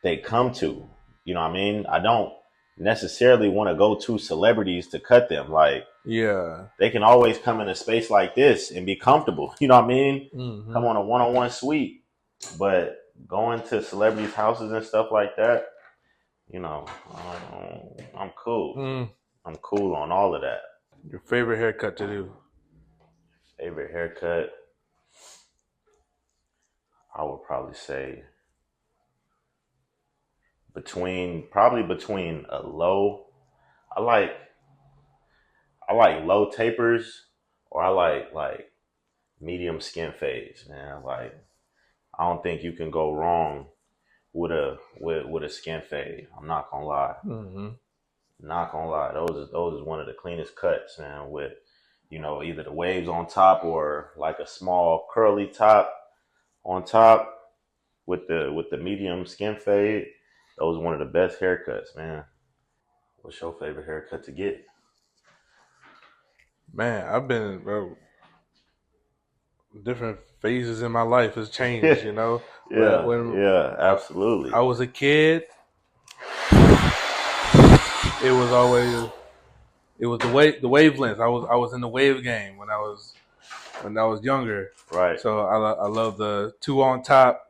they come to. You know what I mean? I don't necessarily want to go to celebrities to cut them. Like, they can always come in a space like this and be comfortable. You know what I mean? Mm-hmm. Come on a one-on-one suite. But going to celebrities' houses and stuff like that, you know, I'm cool. I'm cool on all of that. Your favorite haircut to do? Favorite haircut? I would probably say between a low. I like low tapers, or I like medium skin fades, man. Like, I don't think you can go wrong with a skin fade. I'm not gonna lie. Mm-hmm. Not gonna lie. Those is one of the cleanest cuts, man. With, you know, either the waves on top or like a small curly top on top with the medium skin fade. Those are one of the best haircuts, man. What's your favorite haircut to get? Man, I've been, bro. different phases in my life has changed. You know, when yeah, absolutely. I was a kid, it was always the wavelength. I was in the wave game when I was younger. Right. So I love the 2 on top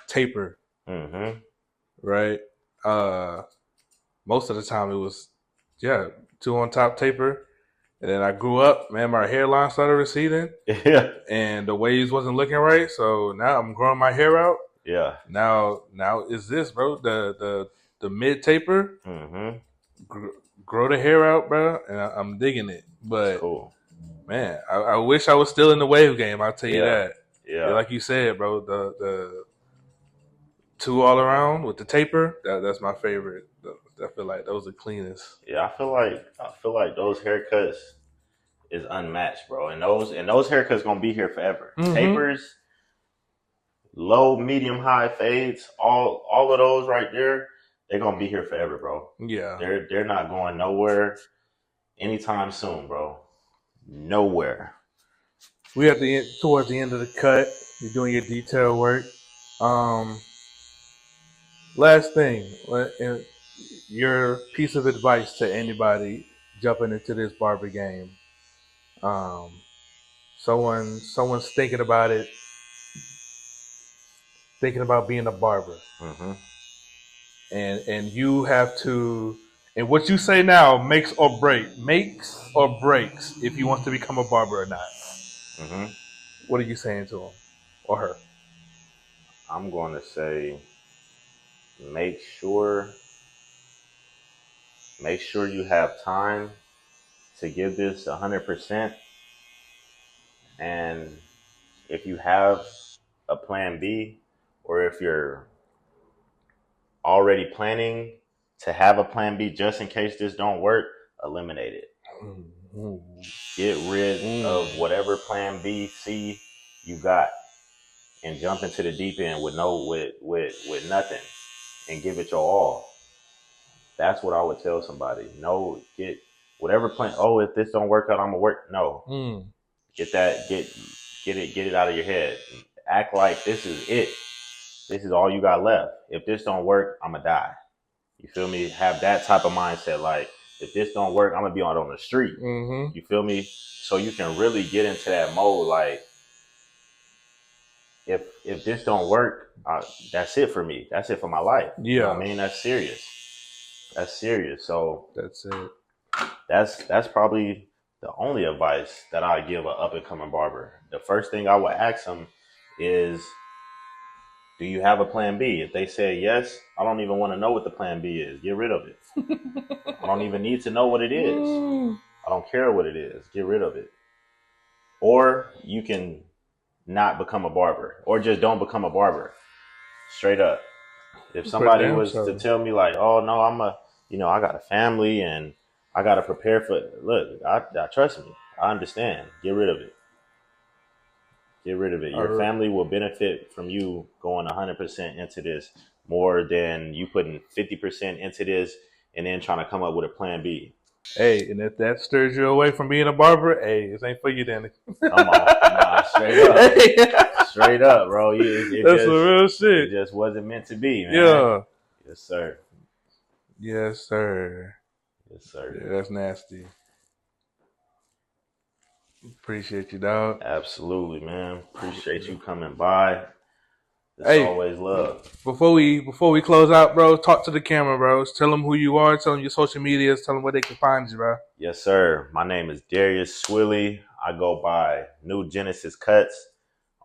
taper. Mm-hmm. Right. Most of the time it was 2 on top taper. And then I grew up, man, my hairline started receding. Yeah. And the waves wasn't looking right. So now I'm growing my hair out. Yeah. Now is this, bro? The mid taper. Mm-hmm. Grow the hair out, bro, and I'm digging it. But that's cool. Man, I wish I was still in the wave game. I'll tell you that. Yeah. Like you said, bro, the 2 all around with the taper, that's my favorite. I feel like those are cleanest. Yeah, I feel like those haircuts is unmatched, bro. And those haircuts gonna be here forever. Mm-hmm. Tapers, low, medium, high fades, all of those right there, they're gonna be here forever, bro. Yeah. They're not going nowhere anytime soon, bro. Nowhere. We at towards the end of the cut. You're doing your detail work. Last thing, your piece of advice to anybody jumping into this barber game. Someone's thinking about it, thinking about being a barber. Mm-hmm. And you have to, and what you say now makes or breaks if he wants to become a barber or not. Mm-hmm. What are you saying to him or her? I'm going to say, make sure you have time to give this 100%. And if you have a plan B, or if you're already planning to have a plan B just in case this don't work, eliminate it. Mm-hmm. Get rid of whatever plan B, C you got, and jump into the deep end with nothing, and give it your all. That's what I would tell somebody. No, get whatever plan. Oh, if this don't work out, I'm gonna work. No, get it out of your head. Act like this is it. This is all you got left. If this don't work, I'm gonna die. You feel me? Have that type of mindset. Like, if this don't work, I'm gonna be on the street. Mm-hmm. You feel me? So you can really get into that mode. Like, if this don't work, that's it for me. That's it for my life. Yeah, you know what I mean, that's serious. That's serious. So that's it. That's probably the only advice that I give an up and coming barber. The first thing I would ask them is, do you have a plan B? If they say yes, I don't even want to know what the plan B is. Get rid of it. I don't even need to know what it is. I don't care what it is. Get rid of it. Or you can not become a barber, or just don't become a barber. Straight up. If somebody was to tell me like, oh no, I got a family and I got to prepare for it. Look, I trust me. I understand. Get rid of it. Get rid of it. Your family will benefit from you going 100% into this more than you putting 50% into this and then trying to come up with a plan B. Hey, and if that stirs you away from being a barber, hey, this ain't for you then. Come on. Nah, straight up. Hey. Straight up, bro. That's the real shit. It just wasn't meant to be, man. Yeah. Yes, sir. Yes, sir. Yes, sir. Yeah, that's nasty. Appreciate you, dog. Absolutely, man. Appreciate you coming by. It's always love. Before we close out, bro, talk to the camera, bro. Tell them who you are. Tell them your social medias. Tell them where they can find you, bro. Yes, sir. My name is Darius Swilley. I go by New Genesis Cuts,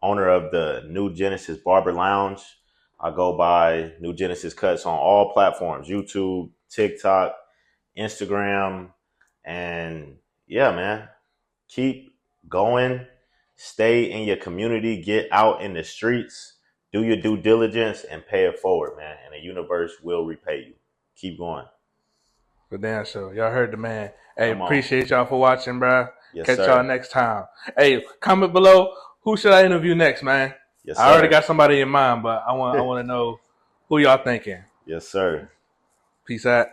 owner of the New Genesis Barber Lounge. I go by New Genesis Cuts on all platforms: YouTube, TikTok, Instagram, and yeah, man. Keep going. Stay in your community. Get out in the streets. Do your due diligence and pay it forward, man. And the universe will repay you. Keep going. For damn sure. Y'all heard the man. Hey, appreciate y'all for watching, bro. Yes, Catch sir. y'all next time. Hey, comment below. Who should I interview next, man? Yes, sir. I already got somebody in mind, but I want to know who y'all thinking. Yes, sir. Peace out.